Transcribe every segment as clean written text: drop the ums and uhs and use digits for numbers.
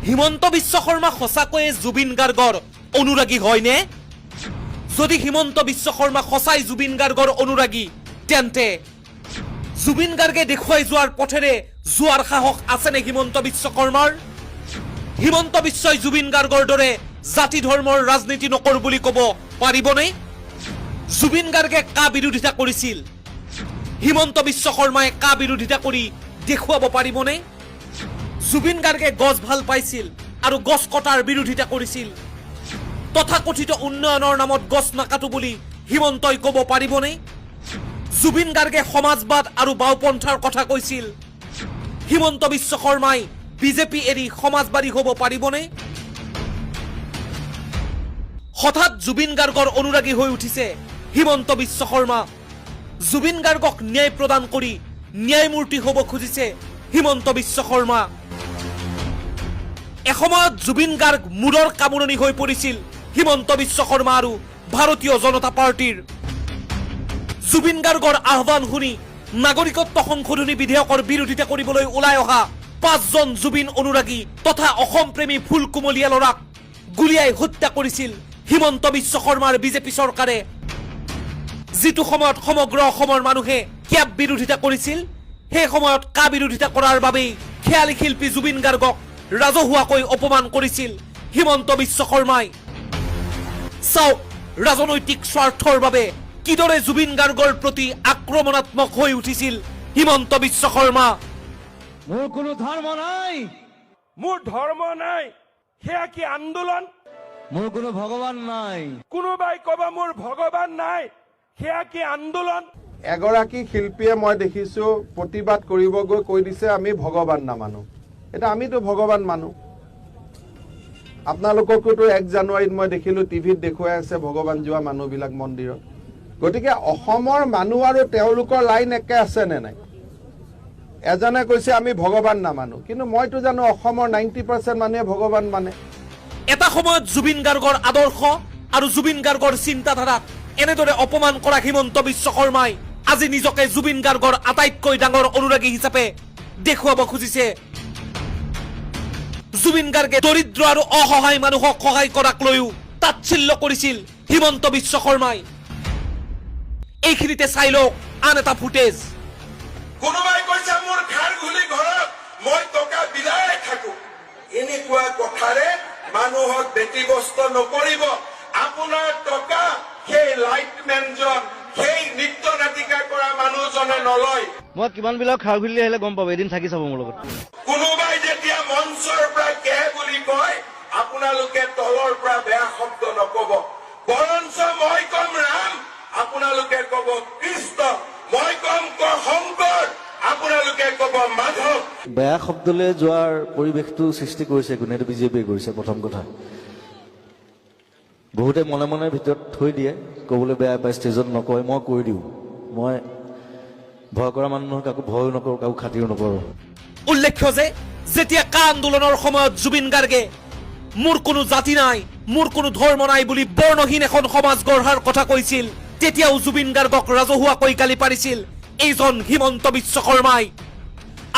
হিমন্ত বিশ্ব শৰ্মা সঁচাকৈয়ে জুবিন গাৰ্গৰ অনুৰাগী হয়নে? যদি হিমন্ত বিশ্ব শৰ্মা সঁচাই জুবিন গাৰ্গৰ অনুৰাগী, তেন্তে জুবিন গাৰ্গে দেখুৱাই যোৱাৰ পথেৰে যোৱাৰ সাহস আছেনে হিমন্ত বিশ্ব শৰ্মাৰ? হিমন্ত বিশ্বই জুবিন গাৰ্গৰ দৰে জাতি ধৰ্মৰ ৰাজনীতি নকৰো বুলি ক'ব পাৰিবনে? জুবিন গাৰ্গে কা বিৰোধিতা কৰিছিল, হিমন্ত বিশ্ব শৰ্মাই কা বিৰোধিতা কৰি দেখুৱাব পাৰিবনে? জুবিন গাৰ্গে গছ ভাল পাইছিল আৰু গছ কটাৰ বিৰোধিতা কৰিছিল। তথাকথিত উন্নয়নৰ নামত গছ নাকাটো বুলি হিমন্তই ক'ব পাৰিবনে? জুবিন গাৰ্গে সমাজবাদ আৰু বাওপন্থাৰ কথা কৈছিল। হিমন্ত বিশ্ব শৰ্মাই বিজেপি এৰি সমাজবাদী হ'ব পাৰিবনে? হঠাৎ জুবিন গাৰ্গৰ অনুৰাগী হৈ উঠিছে হিমন্ত বিশ্ব শৰ্মা। জুবিন গাৰ্গক ন্যায় প্ৰদান কৰি ন্যায়মূৰ্তি হ'ব খুজিছে হিমন্ত বিশ্ব শৰ্মা। এসময়ত জুবিন গাৰ্গ মূৰৰ কামোৰণি হৈ পৰিছিল হিমন্ত বিশ্ব শৰ্মা আৰু ভাৰতীয় জনতা পাৰ্টিৰ। জুবিন গাৰ্গৰ আহ্বান শুনি নাগৰিকত্ব সংশোধনী বিধেয়কৰ বিৰোধিতা কৰিবলৈ ওলাই অহা 5জন জুবিন অনুৰাগী তথা অসম প্ৰেমী ফুল কুমলীয়া ল'ৰাক গুলীয়াই হত্যা কৰিছিল হিমন্ত বিশ্ব শৰ্মাৰ বিজেপি চৰকাৰে। যিটো সময়ত সমগ্ৰ অসমৰ মানুহে ক্যাব বিৰোধিতা কৰিছিল, সেই সময়ত কা বিৰোধিতা কৰাৰ বাবেই খেয়ালী শিল্পী জুবিন গাৰ্গক ৰাজহুৱাকৈ অপমান কৰিছিল হিমন্ত বিশ্ব শৰ্মাই। চাওক ৰাজনৈতিক স্বাৰ্থৰ বাবে কিদৰে জুবিন গাৰ্গৰ প্ৰতি আক্ৰমণাত্মক হৈ উঠিছিল হিমন্ত বিশ্ব শৰ্মা। মোৰ কোনো ধৰ্ম নাই, মোৰ ধৰ্ম নাই, সেয়া কি আন্দোলন? মোৰ কোনো ভগৱান নাই, কোনোবাই ক'ব মোৰ ভগৱান নাই, সেয়া কি আন্দোলন? এগৰাকী শিল্পীয়ে মই দেখিছো প্ৰতিবাদ কৰিব গৈ কৈ দিছে আমি ভগৱান নামানো। এটা আমিতো ভগৱান মানো। আপোনালোককোতো 1 জানুৱাৰীত মই দেখিলো টিভিত দেখুৱাই আছে ভগৱান যোৱা মানুহবিলাক মন্দিৰত। গতিকে অসমৰ মানুহ আৰু তেওঁলোকৰ লাইন একে আছে নে নাই? এজনে কৈছে আমি ভগৱান নামানো, কিন্তু মইতো জানো অসমৰ 90% মানুহে ভগৱান মানে। এটা সময়ত জুবিন গাৰ্গৰ আদৰ্শ আৰু জুবিন গাৰ্গৰ চিন্তাধাৰাক এনেদৰে অপমান কৰা হিমন্ত বিশ্ব শৰ্মাই আজি নিজকে জুবিন গাৰ্গৰ আটাইতকৈ ডাঙৰ অনুৰাগী হিচাপে দেখুৱাব খুজিছে। জুবিন গাৰ্গে দৰিদ্ৰ আৰু অসহায় মানুহক সহায় কৰাক লৈও তাচ্ছিল্য কৰিছিল হিমন্ত বিশ্ব শৰ্মাই। এইখিনিতে চাই লওক আন এটা ফুটেজ। কোনোবাই কৈছে মোৰ ঘৰ ঘুলি ঘৰত মই টকা বিলাই থাকো। এনেকুৱা কথাৰে মানুহক ব্যতিব্যস্ত নকৰিব। আপোনাৰ টকা সেই লাইটমেনজন, সেই নৃত্য নাটিকা কৰা মানুহজনে নলয়। মই কিমান বিলাক খাৰ খুলি আহিলে গম পাব, এদিন থাকি চাব মোৰ লগত। কোনোবাই যেতিয়া মঞ্চৰ পৰা কে বুলি কয়, আপোনালোকে তলৰ পৰা বেয়া শব্দ নকব। বৰঞ্চ মই কম ৰাম, আপোনালোকে কব কৃষ্ণ। মই কম শংকৰ, আপোনালোকে কব মাধৱ। বেয়া শব্দলৈ যোৱাৰ পৰিৱেশটো সৃষ্টি কৰিছে কোনে? এইটো বিজেপিয়ে কৰিছে। প্ৰথম কথা, বহুতে মনে মনে ভিতৰত থৈ দিয়ে, ক'বলৈ বেয়া পায়, ষ্টেজত নকয়। মই কৈ দিওঁ, মই ভয় কৰা মানুহক কাকো ভয়ো নকৰোঁ, কাকো খাতিৰো নকৰোঁ। উল্লেখ্য যে যেতিয়া কা আন্দোলনৰ সময়ত জুবিন গাৰ্গে মোৰ কোনো জাতি নাই, মোৰ কোনো ধৰ্ম নাই বুলি বৰ্ণহীন এখন সমাজ গঢ়াৰ কথা কৈছিল, তেতিয়াও জুবিন গাৰ্গক ৰাজহুৱাকৈ গালি পাৰিছিল এইজন হিমন্ত বিশ্ব শৰ্মাই।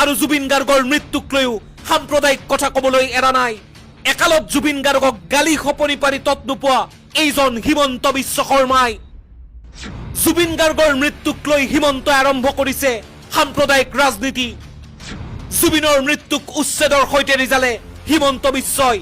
আৰু জুবিন গাৰ্গৰ মৃত্যুক লৈও সাম্প্ৰদায়িক কথা ক'বলৈ এৰা নাই। একালত জুবিন গাৰ্গক গালি খপনি পাৰি তত নোপোৱা এইজন হিমন্ত বিশ্ব শৰ্মাই। জুবিন গাৰ্গৰ মৃত্যুক লৈ হিমন্তই আৰম্ভ কৰিছে সাম্প্ৰদায়িক ৰাজনীতি। জুবিনৰ মৃত্যুক উচ্ছেদৰ সৈতে ৰিজালে হিমন্ত বিশ্বই।